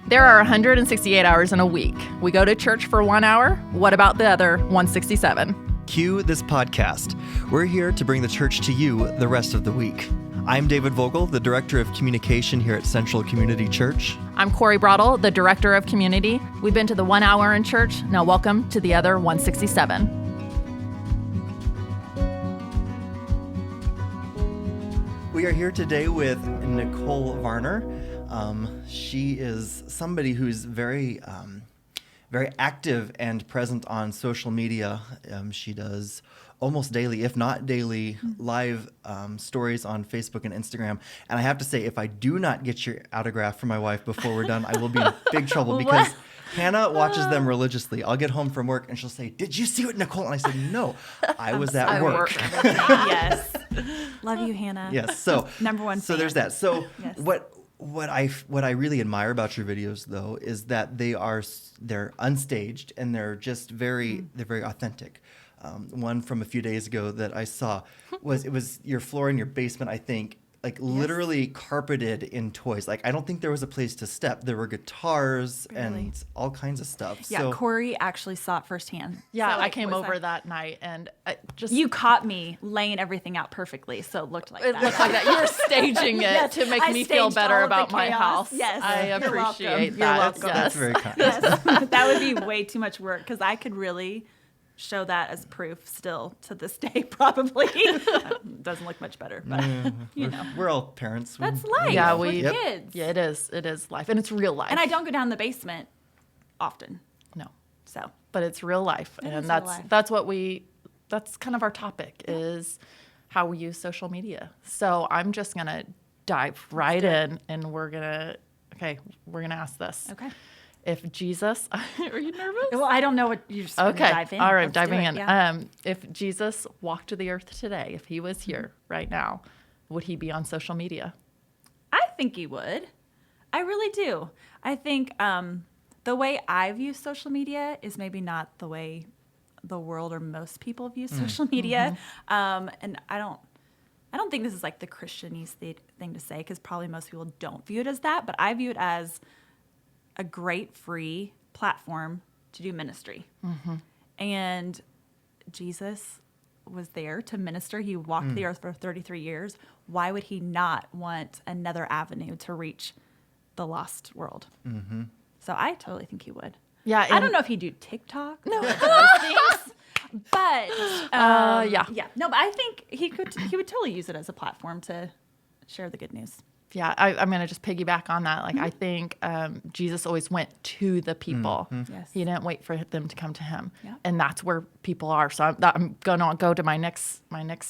There are 168 hours in a week. We go to church for 1 hour. What about the other 167? Cue this podcast. We're here to bring the church to you the rest of the week. I'm David Vogel, the Director of Communication here at Central Community Church. I'm Corey Brodel, the Director of Community. We've been to the 1 hour in church. Now welcome to the other 167. We are here today with Nicole Varner. She is somebody who's very active and present on social media. She does almost daily, if not daily, live stories on Facebook and Instagram. And I have to say, if I do not get your autograph from my wife before we're done, I will be in big trouble because Hannah watches them religiously. I'll get home from work and she'll say, "Did you see what Nicole?" And I said, "No, I was at work." Yes. Love you, Hannah. Yes. So number one. So fan. there's that. So Yes. What I really admire about your videos though is that they're unstaged and they're just very authentic. One from a few days ago that I saw was your floor in your basement, I think, literally carpeted in toys. Like, I don't think there was a place to step. There were guitars and all kinds of stuff. Yeah, So Corey actually saw it firsthand. Yeah, So, I came over that night and You caught me laying everything out perfectly, so it looked like it that. looked like that. You were staging it to make I me feel staged better all of the about my chaos. house. Yes, I you're welcome. appreciate You're that. welcome. Yes. that's very kind. Yes. That would be way too much work because I could really show that as proof still to this day, probably. Doesn't look much better, but We're all parents. That's life. Yeah, We're we- kids. Yeah, it is. It is life, and it's real life. And I don't go down the basement often, No, so. but it's real life, It and is that's real life. that's kind of our topic is how we use social media. So I'm just gonna dive right in, and we're gonna ask this. Okay. If Jesus, are you nervous? Well, I don't know what you're just gonna Okay. dive in. All right, Let's do diving it, in. yeah. If Jesus walked to the earth today, if he was here right now, would he be on social media? I think he would. I really do. I think the way I view social media is maybe not the way the world or most people view social media. And I don't think this is like the Christianese thing to say because probably most people don't view it as that. But I view it as a great free platform to do ministry. And Jesus was there to minister. He walked the earth for 33 years. Why would he not want another avenue to reach the lost world? So I totally think he would. Yeah, I don't know if he'd do TikTok or those things, but yeah. No, but I think he would totally use it as a platform to share the good news. Yeah, I'm going to just piggyback on that. Like, I think Jesus always went to the people. Yes. He didn't wait for them to come to him. Yeah. And that's where people are. So I'm going to go to my next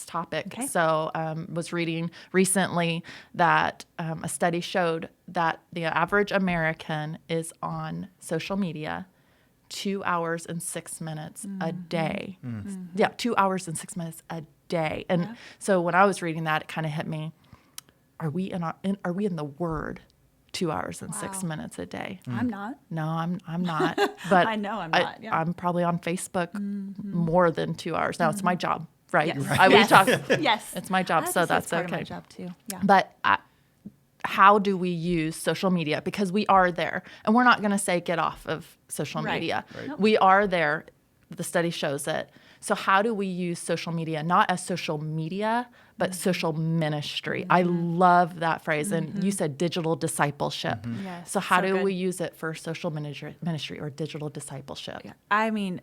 topic. Okay. So was reading recently that a study showed that the average American is on social media 2 hours and 6 minutes a day. Yeah, 2 hours and 6 minutes a day. And so when I was reading that, it kind of hit me. Are we in the Word 2 hours and 6 minutes a day? I'm not. No, I'm not. But I know I'm not, yeah. I'm probably on Facebook more than 2 hours. Now it's my job, right? Yes. We Yes. talk. Yes. It's my job, I have so to say that's it's part of my okay. job too. Yeah. But how do we use social media? Because we are there, and we're not going to say get off of social Right. media. Right. Nope. We are there. The study shows it. So how do we use social media, not as social media, but social ministry? I love that phrase. And you said digital discipleship. Yes, So how so do good. we use it for social ministry or digital discipleship? Yeah. I mean,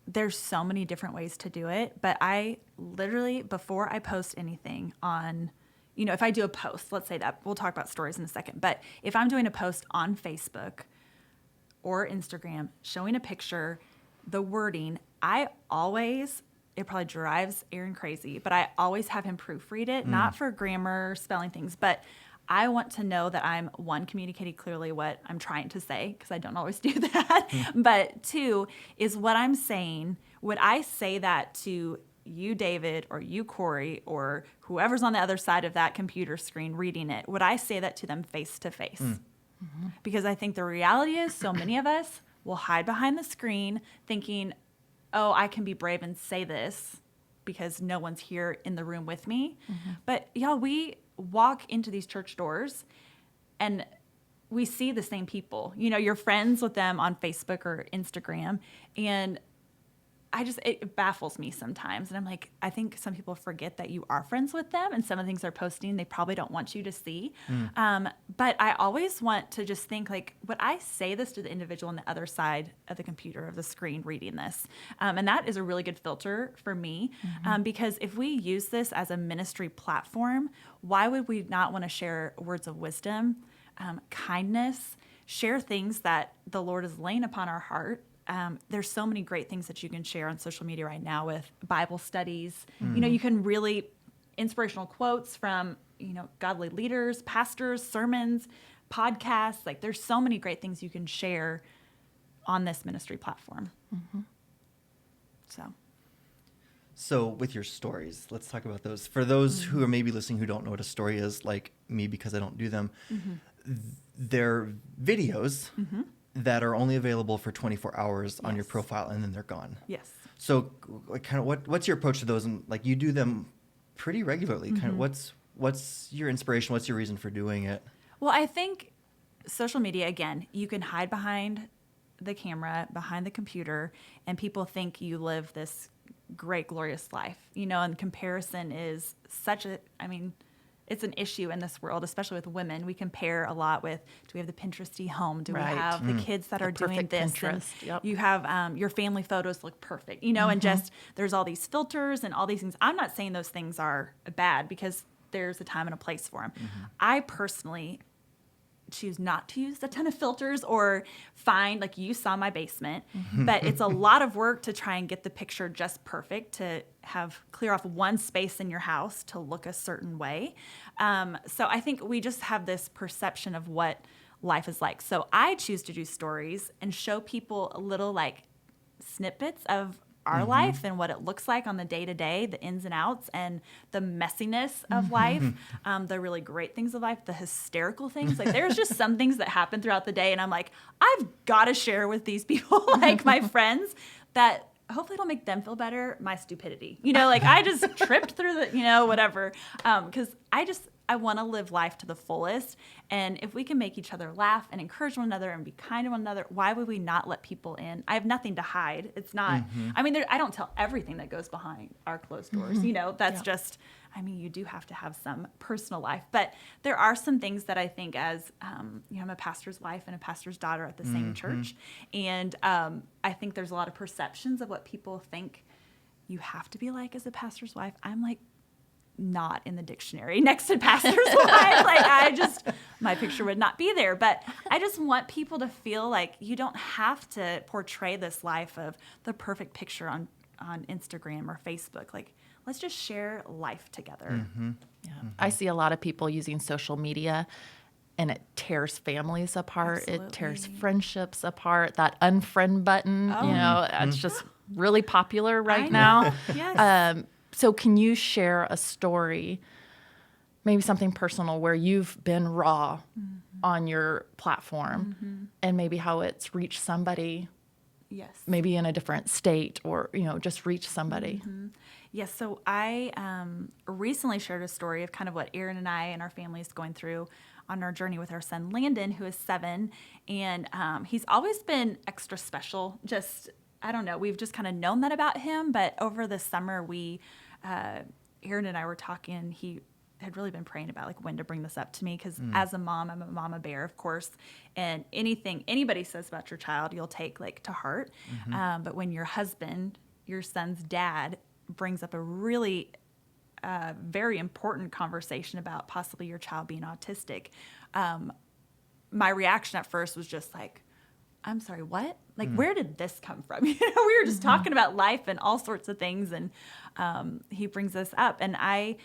there's so many different ways to do it, but I literally, before I post anything on, if I do a post, let's say that, we'll talk about stories in a second, but if I'm doing a post on Facebook or Instagram showing a picture, the wording, it probably drives Aaron crazy, but I always have him proofread it, not for grammar, spelling things, but I want to know that I'm, one, communicating clearly what I'm trying to say, because I don't always do that. But two, is what I'm saying, would I say that to you, David, or you, Corey, or whoever's on the other side of that computer screen reading it, would I say that to them face to face? Because I think the reality is so many of us will hide behind the screen thinking, oh, I can be brave and say this because no one's here in the room with me. But y'all, we walk into these church doors and we see the same people. You know, you're friends with them on Facebook or Instagram, and it baffles me sometimes. And I'm like, I think some people forget that you are friends with them, and some of the things they're posting, they probably don't want you to see. But I always want to just think, like, would I say this to the individual on the other side of the computer, of the screen, reading this? And that is a really good filter for me, because if we use this as a ministry platform, why would we not want to share words of wisdom, kindness, share things that the Lord is laying upon our heart? There's so many great things that you can share on social media right now with Bible studies. You know, you can really inspirational quotes from, you know, godly leaders, pastors, sermons, podcasts. Like, there's so many great things you can share on this ministry platform. So with your stories, let's talk about those. For those who are maybe listening who don't know what a story is, like me, because I don't do them, they're videos that are only available for 24 hours on your profile, and then they're gone. Yes. So like, kind of what's your approach to those? And like, you do them pretty regularly. Kind of what's your inspiration? What's your reason for doing it? Well, I think social media, again, you can hide behind the camera, behind the computer, and people think you live this great, glorious life. You know, and comparison is it's an issue in this world, especially with women. We compare a lot with, do we have the Pinteresty home? Do we have the kids that are doing this? Pinterest. And you have your family photos look perfect, you know, and just there's all these filters and all these things. I'm not saying those things are bad, because there's a time and a place for them. I personally choose not to use a ton of filters or find, like, you saw my basement, but it's a lot of work to try and get the picture just perfect, to have clear off one space in your house to look a certain way. So I think we just have this perception of what life is like. So I choose to do stories and show people a little, like, snippets of our life and what it looks like on the day-to-day, the ins and outs and the messiness of life, the really great things of life, the hysterical things. Like, there's just some things that happen throughout the day, and I'm like, I've got to share with these people, like my friends, that hopefully it'll make them feel better, my stupidity. You know, like, I just tripped through the, you know, whatever. Because I want to live life to the fullest. And if we can make each other laugh and encourage one another and be kind to one another, why would we not let people in? I have nothing to hide. It's not, I mean, I don't tell everything that goes behind our closed doors. You know, that's just, I mean, you do have to have some personal life. But there are some things that I think, as, you know, I'm a pastor's wife and a pastor's daughter at the same church. And I think there's a lot of perceptions of what people think you have to be like as a pastor's wife. I'm like, not in the dictionary next to pastor's wife. Like, my picture would not be there. But I just want people to feel like you don't have to portray this life of the perfect picture on Instagram or Facebook. Like, let's just share life together. I see a lot of people using social media, and it tears families apart. Absolutely. It tears friendships apart. That unfriend button, you know, it's just really popular right now. Yes. So can you share a story, maybe something personal, where you've been raw on your platform and maybe how it's reached somebody, Yes. maybe in a different state, or, you know, just reach somebody? Yes. So I recently shared a story of kind of what Aaron and I and our family is going through on our journey with our son, Landon, who is 7. And he's always been extra special. Just, I don't know, we've just kind of known that about him. But over the summer, Aaron and I were talking. He had really been praying about, like, when to bring this up to me, because as a mom, I'm a mama bear, of course, and anything anybody says about your child, you'll take, like, to heart. But when your husband, your son's dad, brings up a really very important conversation about possibly your child being autistic, my reaction at first was just like, I'm sorry, what? Like, where did this come from? You know, we were just talking about life and all sorts of things, and he brings this up. And I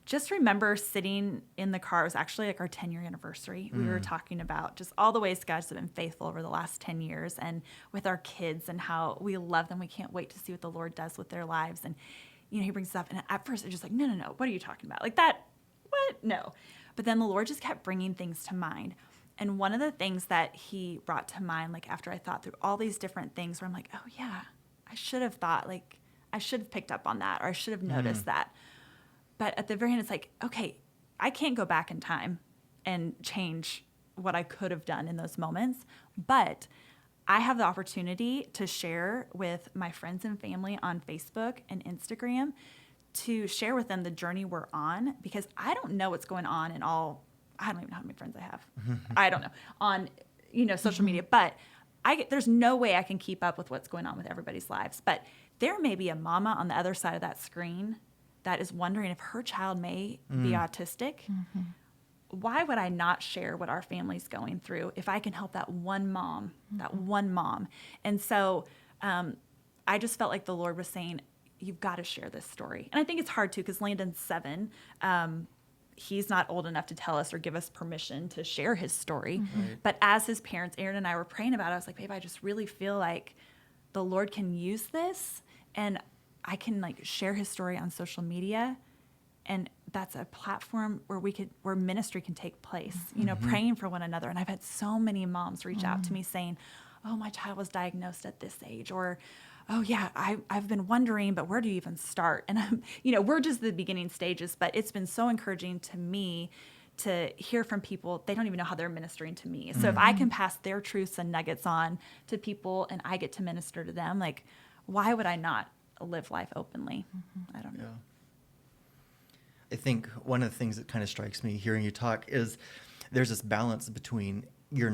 just remember sitting in the car. It was actually like our 10-year anniversary. We were talking about just all the ways God's been faithful over the last 10 years, and with our kids, and how we love them. We can't wait to see what the Lord does with their lives. And, you know, he brings this up, and at first it's just like, no, what are you talking about? Like, that, what? No. But then the Lord just kept bringing things to mind. And one of the things that he brought to mind, like, after I thought through all these different things, where I'm like, oh yeah, I should have thought, like, I should have picked up on that, or I should have noticed that. But at the very end, it's like, okay, I can't go back in time and change what I could have done in those moments. But I have the opportunity to share with my friends and family on Facebook and Instagram, to share with them the journey we're on, because I don't know what's going on in all, I don't even know how many friends I have. I don't know on, social media, but there's no way I can keep up with what's going on with everybody's lives. But there may be a mama on the other side of that screen that is wondering if her child may be autistic. Why would I not share what our family's going through if I can help that one mom, And so I just felt like the Lord was saying, you've got to share this story. And I think it's hard too, because Landon's 7. He's not old enough to tell us or give us permission to share his story. Right. But as his parents, Aaron and I were praying about it, I was like, babe, I just really feel like the Lord can use this, and I can share his story on social media. And that's a platform where ministry can take place, praying for one another. And I've had so many moms reach out to me saying, oh, my child was diagnosed at this age, or, oh yeah, I've been wondering, but where do you even start? And we're just the beginning stages, but it's been so encouraging to me to hear from people. They don't even know how they're ministering to me. So if I can pass their truths and nuggets on to people and I get to minister to them, why would I not live life openly? I don't know. Yeah. I think one of the things that kind of strikes me hearing you talk is there's this balance between you're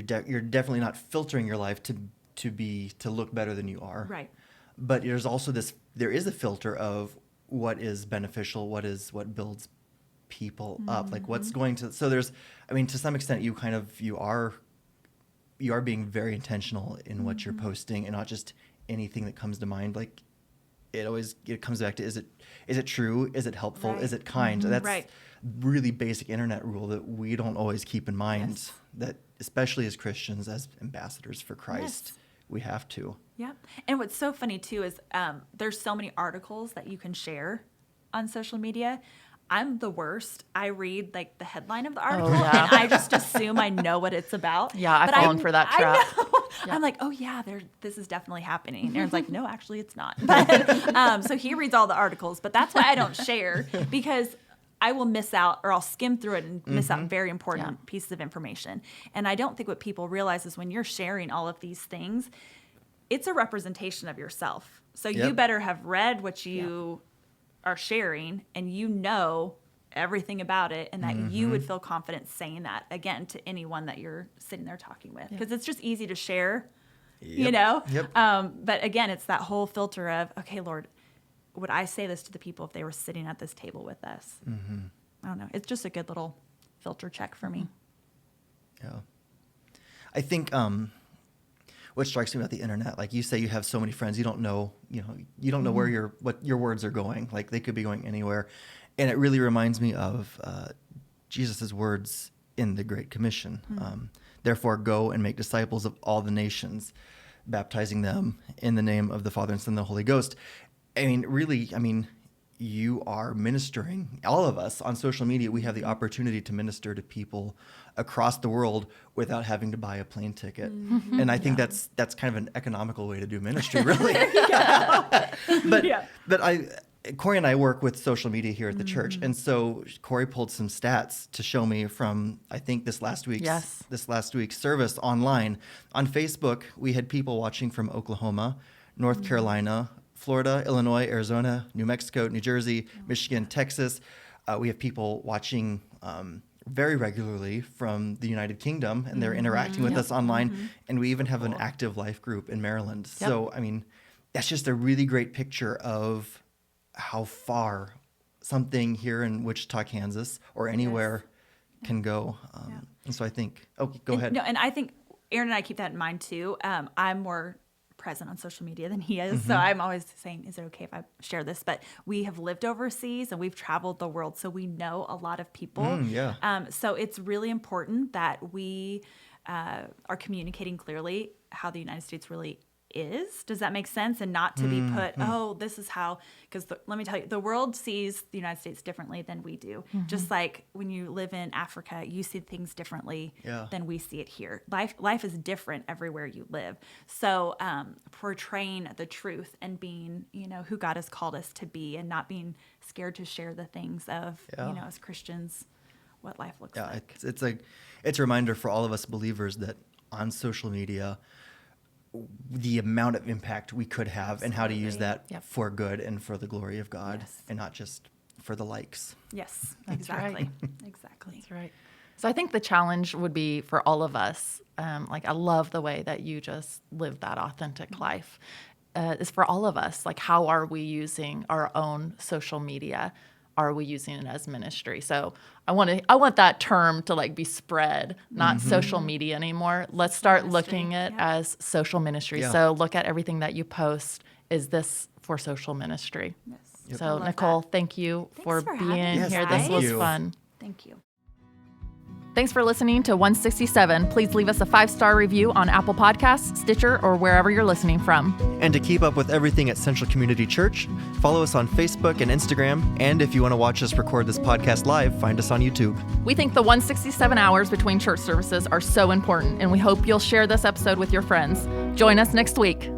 definitely not filtering your life to look better than you are. Right. But there is a filter of what is beneficial, what builds people up, what's going to, so to some extent you are being very intentional in what you're posting, and not just anything that comes to mind. It comes back to, is it true? Is it helpful? Right. Is it kind? That's Right. really basic internet rule that we don't always keep in mind, Yes. that especially as Christians, as ambassadors for Christ, Yes. we have to. Yeah. And what's so funny too is there's so many articles that you can share on social media. I'm the worst. I read the headline of the article yeah. and I just assume I know what it's about. Yeah, I've fallen for that trap. I know. Yeah. I'm like, oh yeah, this is definitely happening. Aaron's like, no, actually it's not. But, so he reads all the articles, but that's why I don't share, because I will miss out, or I'll skim through it and miss out very important pieces of information. And I don't think what people realize is when you're sharing all of these things, it's a representation of yourself. So you Yep. better have read what you are sharing, and everything about it, and that you would feel confident saying that again to anyone that you're sitting there talking with, because it's just easy to share, Yep. But again, it's that whole filter of, okay, Lord, would I say this to the people if they were sitting at this table with us? I don't know. It's just a good little filter check for me. Yeah. I think what strikes me about the internet, like you say, you have so many friends, you don't know where what your words are going. They could be going anywhere. And it really reminds me of Jesus' words in the Great Commission. Therefore, go and make disciples of all the nations, baptizing them in the name of the Father and Son and the Holy Ghost. You are ministering, all of us on social media, we have the opportunity to minister to people across the world without having to buy a plane ticket. And I think that's kind of an economical way to do ministry, really. But Corey and I work with social media here at the church. And so Corey pulled some stats to show me from, I think, this last week's service online. On Facebook, we had people watching from Oklahoma, North Carolina, Florida, Illinois, Arizona, New Mexico, New Jersey, Michigan, Texas. We have people watching very regularly from the United Kingdom, and they're interacting with us online. And we even have an active life group in Maryland. Yep. So, that's just a really great picture of how far something here in Wichita, Kansas, or anywhere can go. And so I think, go ahead. No, and I think Aaron and I keep that in mind too. I'm more present on social media than he is. So I'm always saying, is it okay if I share this? But we have lived overseas and we've traveled the world, so we know a lot of people. So it's really important that we are communicating clearly how the United States really is. Does that make sense? And not to be put, this is how, because let me tell you, the world sees the United States differently than we do. Just like when you live in Africa, you see things differently than we see it here. Life is different everywhere you live. So portraying the truth and being, who God has called us to be, and not being scared to share the things of, as Christians, what life looks Yeah, like. it's a reminder for all of us believers that on social media, the amount of impact we could have and how to use that Yep. for good and for the glory of God, Yes. and not just for the likes. Yes, That's exactly. right. Exactly. That's right. So I think the challenge would be for all of us. Like I love the way that you just live that authentic life. Is for all of us. Like, how are we using our own social media? Are we using it as ministry? So I want that term to like be spread, not social media anymore. Let's start ministry, looking at it yeah. as social ministry. Yeah. So look at everything that you post. Is this for social ministry? Yes. I So love Nicole, that. thank you for for being having us, here. guys. This was Thank you. fun. Thank you. Thanks for listening to 167. Please leave us a 5-star review on Apple Podcasts, Stitcher, or wherever you're listening from. And to keep up with everything at Central Community Church, follow us on Facebook and Instagram. And if you want to watch us record this podcast live, find us on YouTube. We think the 167 hours between church services are so important, and we hope you'll share this episode with your friends. Join us next week.